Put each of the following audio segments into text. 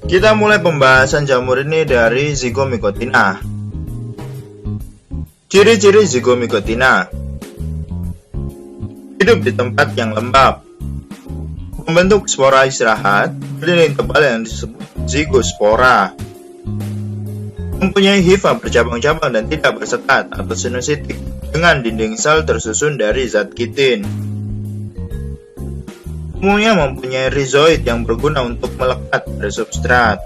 Kita mulai pembahasan jamur ini dari Zygomicotina. Ciri-ciri Zygomicotina: hidup di tempat yang lembab, membentuk spora istirahat berdinding tebal yang disebut zygospora, mempunyai hifa bercabang-cabang dan tidak bersekat atau sinusitik dengan dinding sel tersusun dari zat kitin. Umumnya mempunyai rizoid yang berguna untuk melekat pada substrat.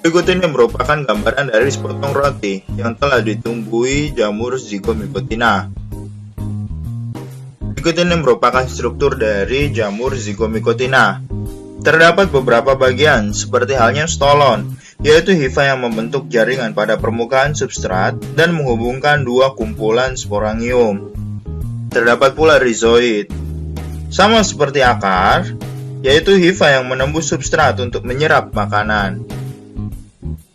Berikut ini merupakan gambaran dari sepotong roti yang telah ditumbuhi jamur Zygomicotina. Berikut ini merupakan struktur dari jamur Zygomicotina. Terdapat beberapa bagian seperti halnya stolon, yaitu hifa yang membentuk jaringan pada permukaan substrat dan menghubungkan dua kumpulan sporangium. Terdapat pula rizoid, sama seperti akar, yaitu hifa yang menembus substrat untuk menyerap makanan.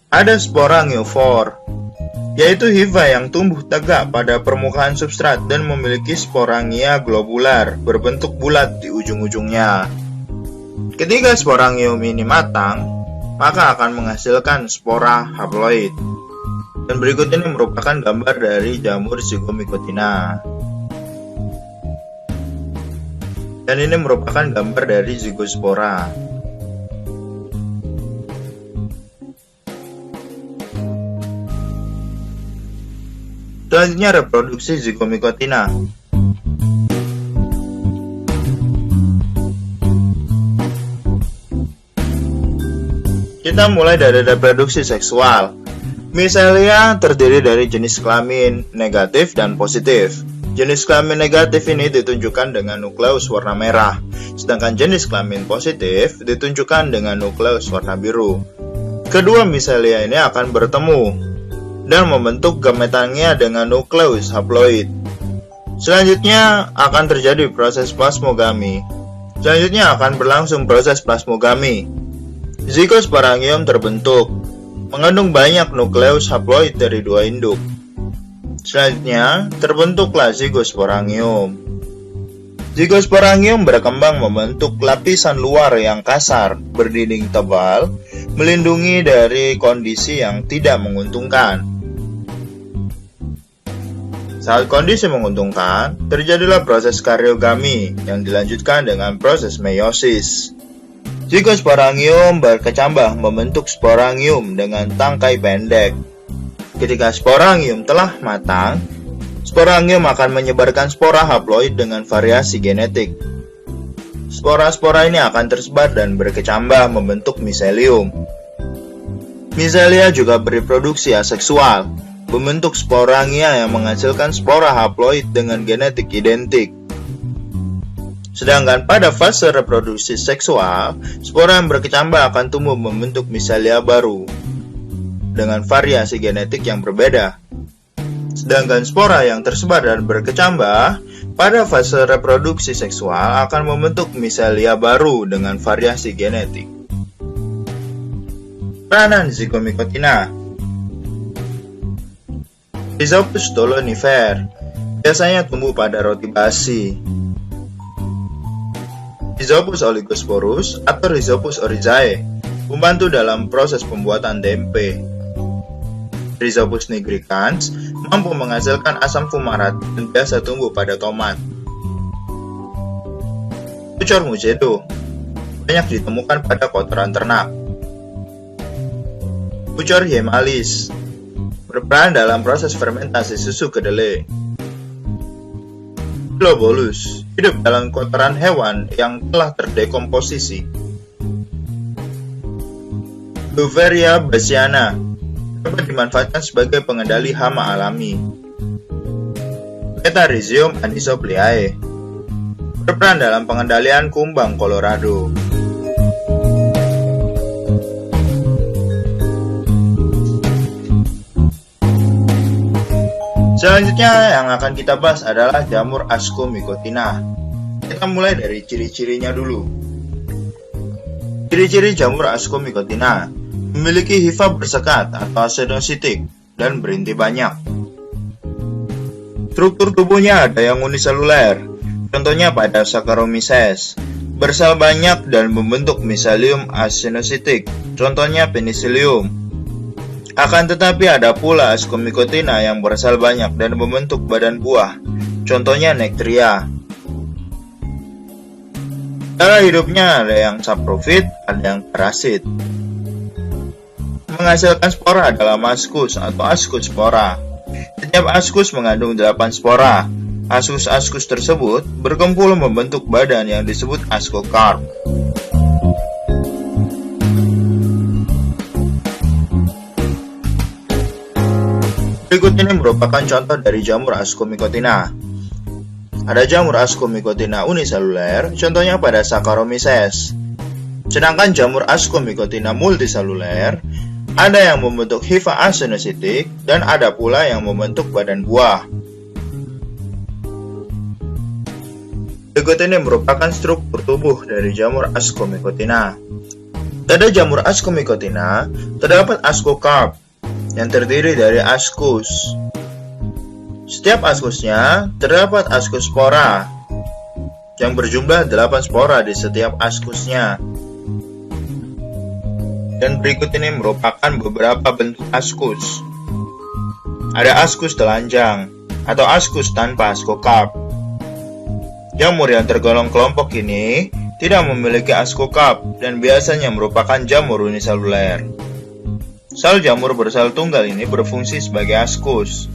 Ada sporangiofor, yaitu hifa yang tumbuh tegak pada permukaan substrat dan memiliki sporangia globular berbentuk bulat di ujung-ujungnya. Ketika sporangium ini matang, maka akan menghasilkan spora haploid. Dan berikut ini merupakan gambar dari jamur Zygomicotina. Dan ini merupakan gambar dari zygospora. Selanjutnya reproduksi Zygomicotina. Kita mulai dari reproduksi seksual. Misalia terdiri dari jenis kelamin negatif dan positif. Jenis kelamin negatif ini ditunjukkan dengan nukleus warna merah, sedangkan jenis kelamin positif ditunjukkan dengan nukleus warna biru. Kedua misalia ini akan bertemu dan membentuk gametannya dengan nukleus haploid. Selanjutnya akan terjadi proses plasmogami. Selanjutnya akan berlangsung proses plasmogami. Zygosporangium terbentuk, mengandung banyak nukleus haploid dari dua induk. Selanjutnya, terbentuklah zygosporangium. Zygosporangium berkembang membentuk lapisan luar yang kasar, berdinding tebal, melindungi dari kondisi yang tidak menguntungkan. Saat kondisi menguntungkan, terjadilah proses karyogami yang dilanjutkan dengan proses meiosis. Zygosporangium berkecambah membentuk sporangium dengan tangkai pendek. Ketika sporangium telah matang, sporangium akan menyebarkan spora haploid dengan variasi genetik. Spora-spora ini akan tersebar dan berkecambah membentuk miselium. Miselia juga bereproduksi aseksual, membentuk sporangia yang menghasilkan spora haploid dengan genetik identik. Sedangkan pada fase reproduksi seksual, spora yang berkecambah akan tumbuh membentuk miselia baru dengan variasi genetik yang berbeda. Sedangkan spora yang tersebar dan berkecambah pada fase reproduksi seksual akan membentuk miselia baru dengan variasi genetik. Peranan Zygomicotina. Rhizopus stolonifer biasanya tumbuh pada roti basi. Rhizopus oligosporus atau Rhizopus oryzae membantu dalam proses pembuatan tempe. Rhizopus nigricans mampu menghasilkan asam fumarat dan biasa tumbuh pada tomat. Pucor mucedo banyak ditemukan pada kotoran ternak. Pucor hiemalis berperan dalam proses fermentasi susu kedelai. Globolus hidup dalam kotoran hewan yang telah terdekomposisi. Beauveria bassiana dapat dimanfaatkan sebagai pengendali hama alami. Metarhizium anisopliae berperan dalam pengendalian kumbang Colorado. Selanjutnya yang akan kita bahas adalah jamur Ascomycotina. Kita mulai dari ciri-cirinya dulu. Ciri-ciri jamur Ascomycotina: memiliki hifa bersekat atau asenositik dan berinti banyak. Struktur tubuhnya ada yang uniseluler, contohnya pada Saccharomyces. bersel banyak dan membentuk miselium acinositik, contohnya penicillium. Akan tetapi ada pula Ascomycotina yang bersel banyak dan membentuk badan buah, contohnya Nectria. Cara hidupnya ada yang saprofit, ada yang parasit. Menghasilkan spora adalah ascus atau ascospora. Setiap ascus mengandung 8 spora. Ascus-ascus tersebut berkumpul membentuk badan yang disebut ascocarp. Berikut ini merupakan contoh dari jamur Ascomycotina. Ada jamur Ascomycotina uniseluler, contohnya pada Saccharomyces. Sedangkan jamur Ascomycotina multiseluler, ada yang membentuk hifa acinositik dan ada pula yang membentuk badan buah. Berikut ini merupakan struktur tubuh dari jamur Ascomycotina. Pada jamur Ascomycotina, terdapat ascocarp yang terdiri dari ascus. Setiap ascusnya terdapat ascospora yang berjumlah 8 spora di setiap ascusnya. Dan berikut ini merupakan beberapa bentuk ascus. Ada ascus telanjang atau ascus tanpa ascocarp. Jamur yang tergolong kelompok ini tidak memiliki ascocarp dan biasanya merupakan jamur uniseluler. Sel jamur bersel tunggal ini berfungsi sebagai ascus.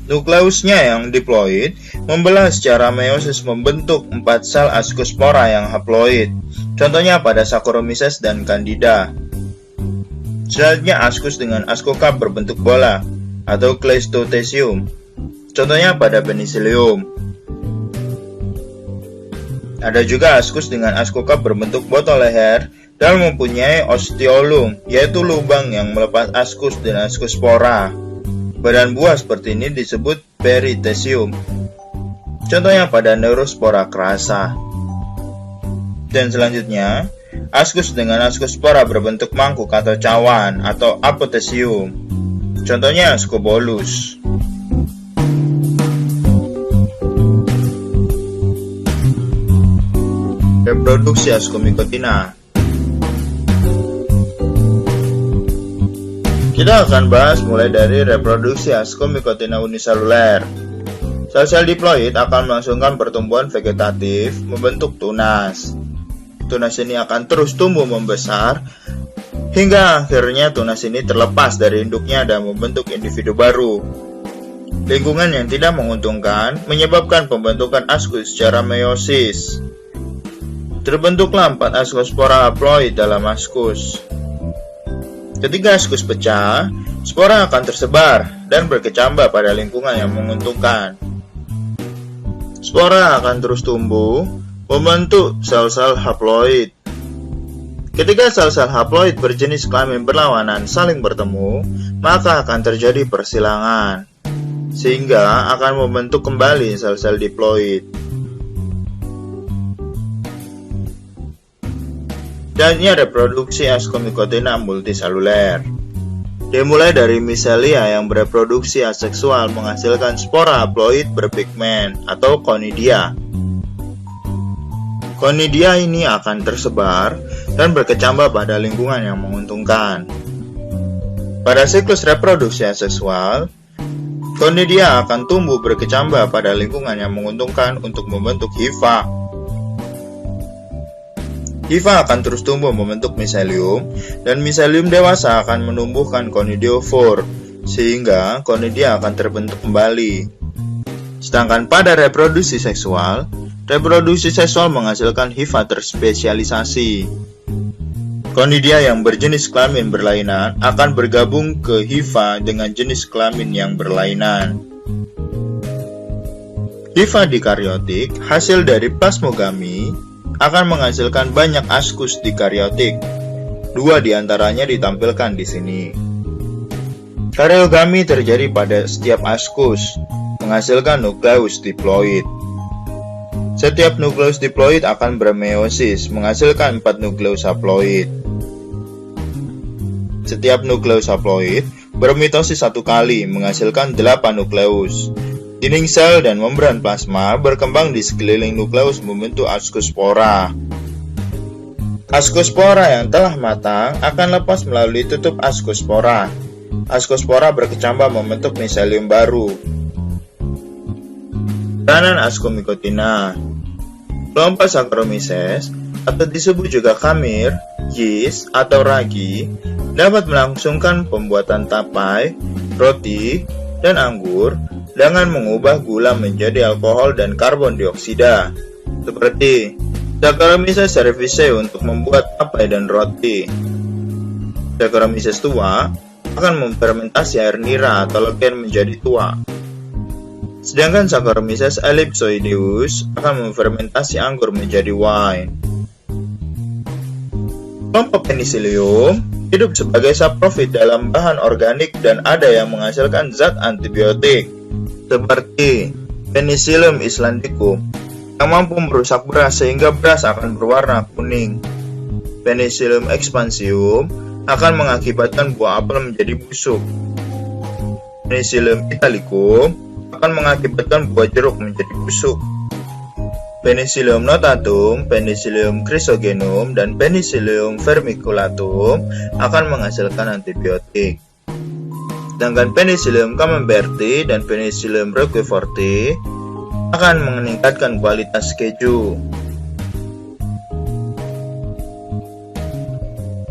Nukleusnya yang diploid membelah secara meiosis membentuk 4 sel ascospora yang haploid, contohnya pada Saccharomyces dan Candida. Selanjutnya ascus dengan ascocarp berbentuk bola atau Cleistocesium, contohnya pada Penicillium. Ada juga ascus dengan ascocarp berbentuk botol leher dan mempunyai osteolum, yaitu lubang yang melepas ascus dan ascospora. Badan buah seperti ini disebut Perithecium, contohnya pada Neurospora crassa. Dan selanjutnya, ascus dengan ascospora berbentuk mangkuk atau cawan atau Apothecium, contohnya Ascobolus. Reproduksi Ascomycotina. Kita akan bahas mulai dari reproduksi Ascomycotina uniseluler. Sel-sel diploid akan melangsungkan pertumbuhan vegetatif membentuk tunas. Tunas ini akan terus tumbuh membesar hingga akhirnya tunas ini terlepas dari induknya dan membentuk individu baru. Lingkungan yang tidak menguntungkan menyebabkan pembentukan ascus secara meiosis. Terbentuklah 4 ascospora haploid dalam ascus. Ketika ascus pecah, spora akan tersebar dan berkecambah pada lingkungan yang menguntungkan. Spora akan terus tumbuh, membentuk sel-sel haploid. Ketika sel-sel haploid berjenis kelamin berlawanan saling bertemu, maka akan terjadi persilangan, sehingga akan membentuk kembali sel-sel diploid. Dan ini reproduksi Ascomycotina multiseluler. Dimulai dari micelia yang bereproduksi aseksual menghasilkan spora haploid berpigmen atau conidia. Conidia ini akan tersebar dan berkecambah pada lingkungan yang menguntungkan. Pada siklus reproduksi aseksual, conidia akan tumbuh berkecambah pada lingkungan yang menguntungkan untuk membentuk hifa. Hifa akan terus tumbuh membentuk miselium, dan miselium dewasa akan menumbuhkan conidiofor, sehingga conidia akan terbentuk kembali. Sedangkan pada reproduksi seksual menghasilkan hifa terspesialisasi. Conidia yang berjenis kelamin berlainan akan bergabung ke hifa dengan jenis kelamin yang berlainan. Hifa dikaryotik, hasil dari plasmogami, akan menghasilkan banyak ascus dikaryotik. 2 diantaranya ditampilkan di sini. Karyogami terjadi pada setiap ascus, menghasilkan nukleus diploid. Setiap nukleus diploid akan bermeiosis, menghasilkan 4 nukleus haploid. Setiap nukleus haploid bermitosis 1 kali, menghasilkan 8 nukleus. Dinding sel dan membran plasma berkembang di sekeliling nukleus membentuk ascospora. Ascospora yang telah matang akan lepas melalui tutup ascospora. Ascospora berkecambah membentuk miselium baru. Peranan Ascomycotina. Kelompok Saccharomyces, atau disebut juga kamir, yeast, atau ragi, dapat melangsungkan pembuatan tapai, roti, dan anggur dengan mengubah gula menjadi alkohol dan karbon dioksida, seperti Saccharomyces cerevisiae untuk membuat tapai dan roti. Saccharomyces tua akan memfermentasi air nira atau legen menjadi tua. Sedangkan Saccharomyces ellipsoideus akan memfermentasi anggur menjadi wine. Kelompok Penicillium hidup sebagai saprofit dalam bahan organik dan ada yang menghasilkan zat antibiotik, seperti Penicillium islandicum yang mampu merusak beras sehingga beras akan berwarna kuning. Penicillium expansium akan mengakibatkan buah apel menjadi busuk. Penicillium italicum akan mengakibatkan buah jeruk menjadi busuk. Penicillium notatum, Penicillium chrysogenum, dan Penicillium vermiculatum akan menghasilkan antibiotik. Sedangkan Penicillium camemberti dan Penicillium roqueforti akan meningkatkan kualitas keju.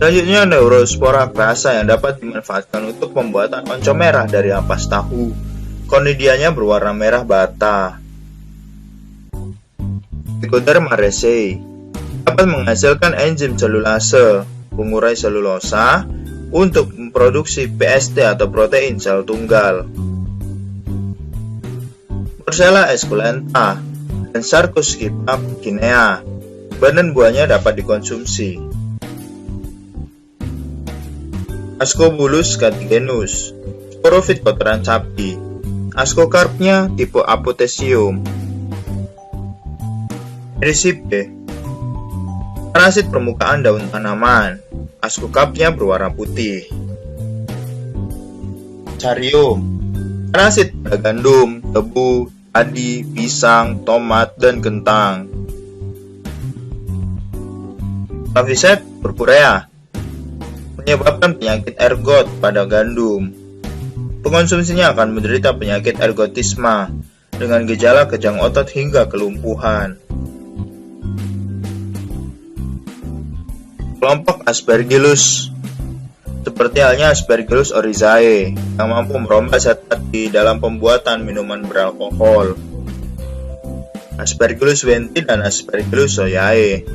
Selanjutnya, Neurospora crassa yang dapat dimanfaatkan untuk pembuatan oncom merah dari ampas tahu. Conidianya berwarna merah bata. Trichoderma raceae dapat menghasilkan enzim selulase, pengurai selulosa, untuk memproduksi PST atau protein sel tunggal. Porcella esculenta dan Sarcoskita guinea. Badan buahnya dapat dikonsumsi. Ascobulus catigenus, sporofit kotoran sapi. Ascocarpnya tipe Apothecium. Ricipe, parasit permukaan daun tanaman. Ascocarpnya berwarna putih. Carium, parasit pada gandum, tebu, padi, pisang, tomat, dan kentang. Clavicet purpurea menyebabkan penyakit ergot pada gandum. Pengonsumsinya akan menderita penyakit ergotisme dengan gejala kejang otot hingga kelumpuhan. Kelompok Aspergillus, seperti halnya Aspergillus oryzae yang mampu merombak zat di dalam pembuatan minuman beralkohol. Aspergillus venti dan Aspergillus soyae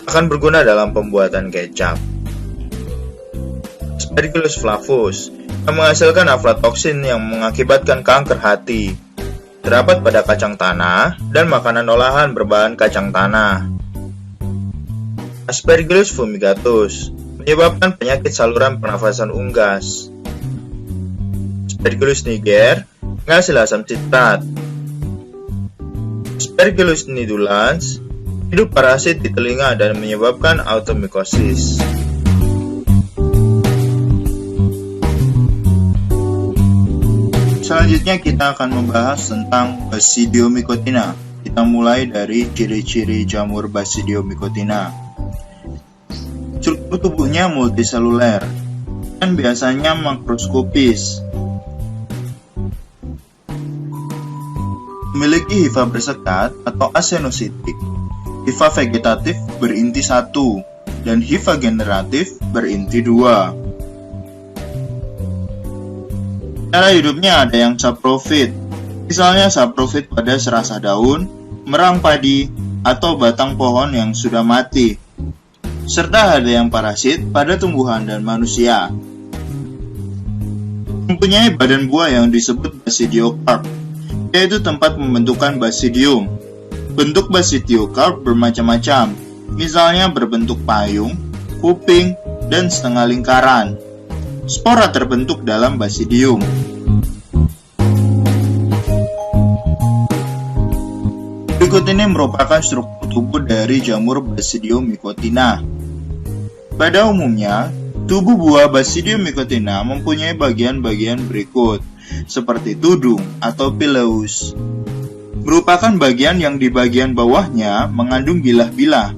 akan berguna dalam pembuatan kecap. Aspergillus flavus yang menghasilkan aflatoksin yang mengakibatkan kanker hati, terdapat pada kacang tanah dan makanan olahan berbahan kacang tanah. Aspergillus fumigatus menyebabkan penyakit saluran pernafasan unggas. Aspergillus niger menghasil asam citrat. Aspergillus nidulans hidup parasit di telinga dan menyebabkan automikosis. Selanjutnya kita akan membahas tentang Basidiomycotina. Kita mulai dari ciri-ciri jamur Basidiomycotina. Struktur tubuhnya multiseluler dan biasanya makroskopis. Memiliki hifa bersekat atau asenositik, hifa vegetatif berinti 1, dan hifa generatif berinti 2. Cara hidupnya ada yang saprofit, misalnya saprofit pada serasa daun, merang padi, atau batang pohon yang sudah mati. Serta ada yang parasit pada tumbuhan dan manusia. Mempunyai badan buah yang disebut basidiokarp, yaitu tempat pembentukan basidium. Bentuk basidiokarp bermacam-macam, misalnya berbentuk payung, kuping, dan setengah lingkaran. Spora terbentuk dalam basidium. Berikut ini merupakan struktur tubuh dari jamur Basidiomycotina. Pada umumnya, tubuh buah Basidiomycotina mempunyai bagian-bagian berikut, seperti tudung atau pileus. Merupakan bagian yang di bagian bawahnya mengandung bilah-bilah.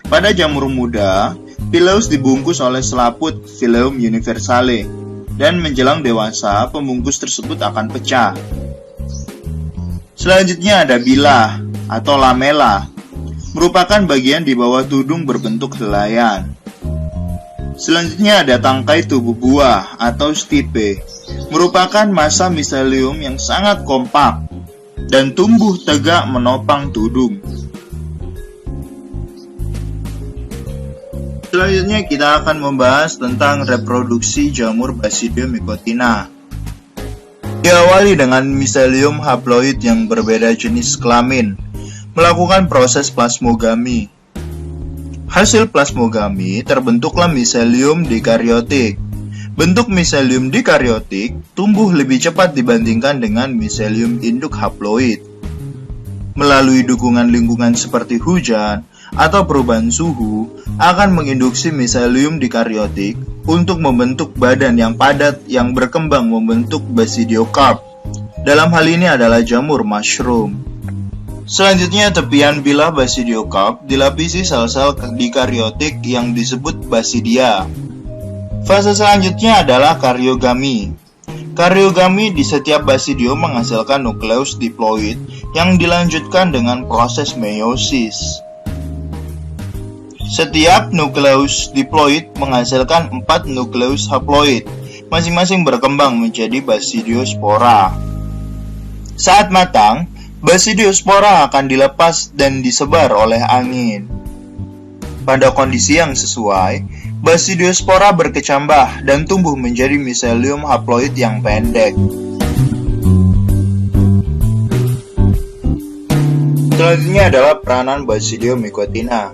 Pada jamur muda, Pileus dibungkus oleh selaput Phylum Universale, dan menjelang dewasa, pembungkus tersebut akan pecah. Selanjutnya ada bilah atau lamela, merupakan bagian di bawah tudung berbentuk helaian. Selanjutnya ada tangkai tubuh buah atau stipe, merupakan massa miselium yang sangat kompak dan tumbuh tegak menopang tudung. Selanjutnya kita akan membahas tentang reproduksi jamur Basidium mycotina. Diawali dengan miselium haploid yang berbeda jenis kelamin, melakukan proses plasmogami. Hasil plasmogami terbentuklah miselium dikaryotik. Bentuk miselium dikaryotik tumbuh lebih cepat dibandingkan dengan miselium induk haploid. Melalui dukungan lingkungan seperti hujan atau perubahan suhu akan menginduksi miselium dikaryotik untuk membentuk badan yang padat yang berkembang membentuk basidiokarp. Dalam hal ini adalah jamur mushroom. Selanjutnya tepian bilah basidiokarp dilapisi sel-sel dikaryotik yang disebut basidia. Fase selanjutnya adalah karyogami. Karyogami di setiap basidium menghasilkan nukleus diploid yang dilanjutkan dengan proses meiosis. Setiap nukleus diploid menghasilkan 4 nukleus haploid, masing-masing berkembang menjadi basidiospora. Saat matang, basidiospora akan dilepas dan disebar oleh angin. Pada kondisi yang sesuai, basidiospora berkecambah dan tumbuh menjadi miselium haploid yang pendek. Selanjutnya adalah peranan Basidium mycotina.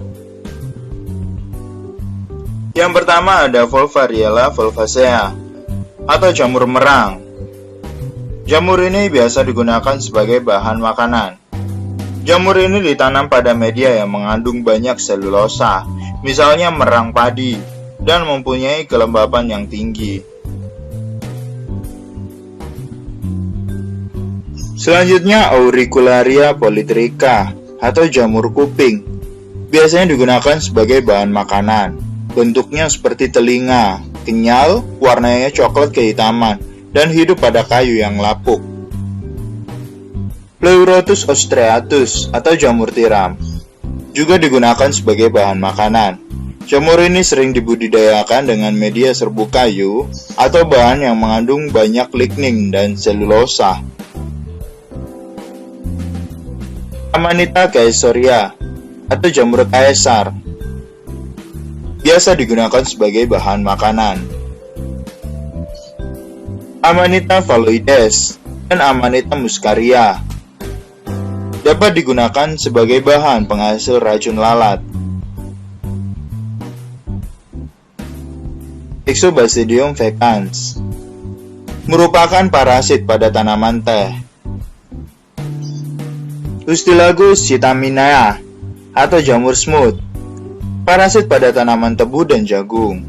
Yang pertama ada Volvariella volvacea atau jamur merang. Jamur ini biasa digunakan sebagai bahan makanan. Jamur ini ditanam pada media yang mengandung banyak selulosa, misalnya merang padi, dan mempunyai kelembapan yang tinggi. Selanjutnya Auricularia polytricha atau jamur kuping. Biasanya digunakan sebagai bahan makanan. Bentuknya seperti telinga, kenyal, warnanya coklat kehitaman, dan hidup pada kayu yang lapuk. Pleurotus ostreatus atau jamur tiram juga digunakan sebagai bahan makanan. Jamur ini sering dibudidayakan dengan media serbuk kayu atau bahan yang mengandung banyak lignin dan selulosa. Amanita caesoria atau jamur kaisar biasa digunakan sebagai bahan makanan. Amanita phalloides dan Amanita muscaria dapat digunakan sebagai bahan penghasil racun lalat. Ixobasidium vacans merupakan parasit pada tanaman teh. Ustilagus citaminea atau jamur smooth, parasit pada tanaman tebu dan jagung.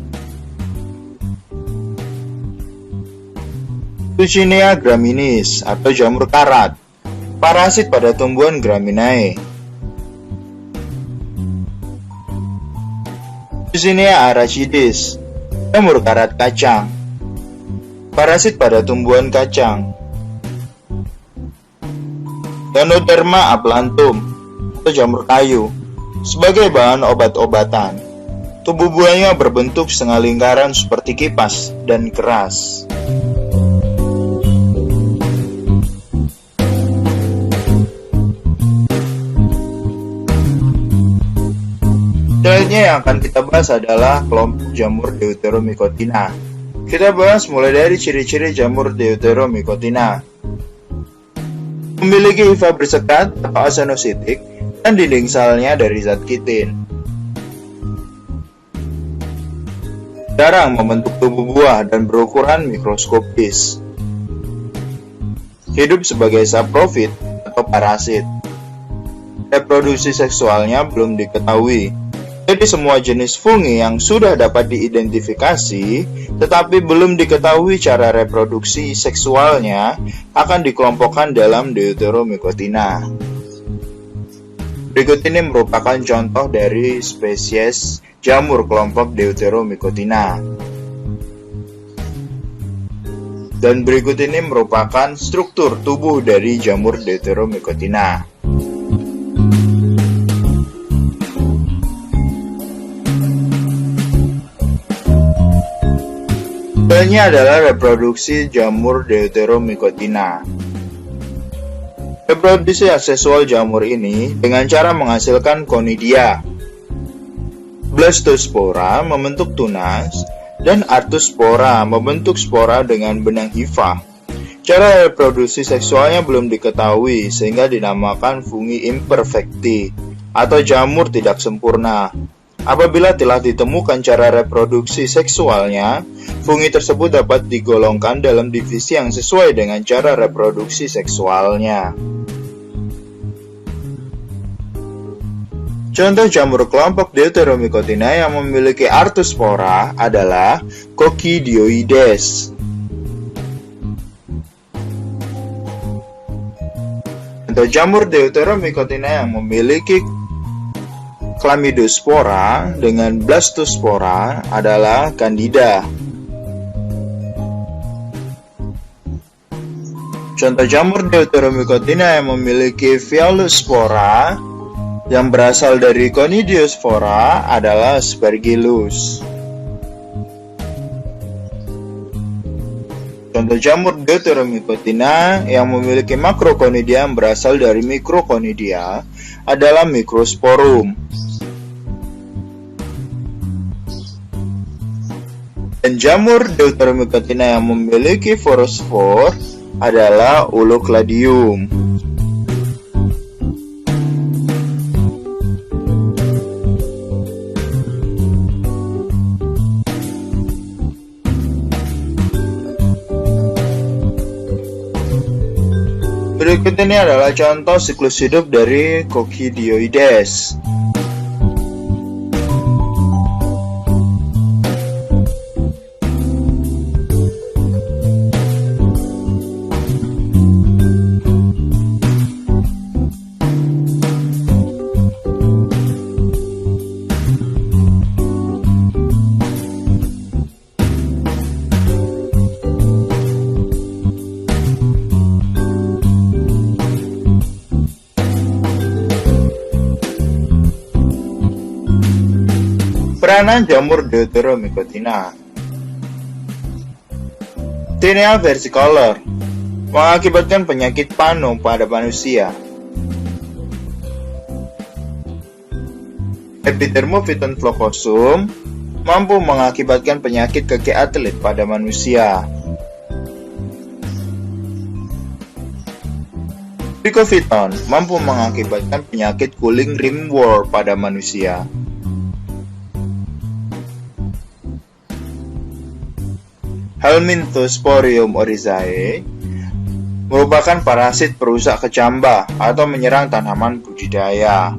Tuchinea graminis atau jamur karat, parasit pada tumbuhan Graminae. Tuchinea arachides, jamur karat kacang, parasit pada tumbuhan kacang. Ganoderma ablantum atau jamur kayu, sebagai bahan obat-obatan. Tubuh buahnya berbentuk setengah lingkaran seperti kipas dan keras. Selanjutnya yang akan kita bahas adalah kelompok jamur Deuteromycotina. Kita bahas mulai dari ciri-ciri jamur Deuteromycotina. Memiliki hifa bersekat atau asenositik dan dinding selnya dari zat kitin. Jarang membentuk tubuh buah dan berukuran mikroskopis. Hidup sebagai saprofit atau parasit. Reproduksi seksualnya belum diketahui. Jadi semua jenis fungi yang sudah dapat diidentifikasi tetapi belum diketahui cara reproduksi seksualnya akan dikelompokkan dalam Deuteromycotina. Berikut ini merupakan contoh dari spesies jamur kelompok Deuteromycotina. Dan berikut ini merupakan struktur tubuh dari jamur Deuteromycotina. Ini adalah reproduksi jamur Deuteromycotina. Reproduksi aseksual jamur ini dengan cara menghasilkan konidia. Blastospora membentuk tunas dan artospora membentuk spora dengan benang hifa. Cara reproduksi seksualnya belum diketahui sehingga dinamakan fungi imperfecti atau jamur tidak sempurna. Apabila telah ditemukan cara reproduksi seksualnya, fungi tersebut dapat digolongkan dalam divisi yang sesuai dengan cara reproduksi seksualnya. Contoh jamur kelompok Deuteromycotina yang memiliki artospora adalah Coccidioides. Contoh jamur Deuteromycotina yang memiliki Chlamydospora dengan Blastospora adalah Candida. Contoh jamur Deuteromycotina yang memiliki Violospora yang berasal dari Conidiospora adalah Aspergillus. Contoh jamur Deuteromycotina yang memiliki Macroconidia yang berasal dari Microconidia adalah Microsporum. Dan jamur Deuteromycotina yang memiliki forospor adalah Ulocladium. Berikut ini adalah contoh siklus hidup dari Coccidioides. Peranan jamur Deuteromycotina. Tinea versicolor mengakibatkan penyakit panu pada manusia. Epidermophyton floccosum mampu mengakibatkan penyakit kaki atlet pada manusia. Trichophyton mampu mengakibatkan penyakit cooling ringworm pada manusia. Helminthosporium oryzae merupakan parasit perusak kecambah atau menyerang tanaman budidaya.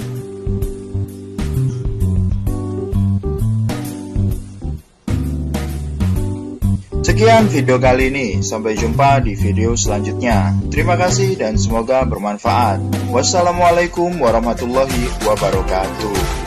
Sekian video kali ini, sampai jumpa di video selanjutnya. Terima kasih dan semoga bermanfaat. Wassalamualaikum warahmatullahi wabarakatuh.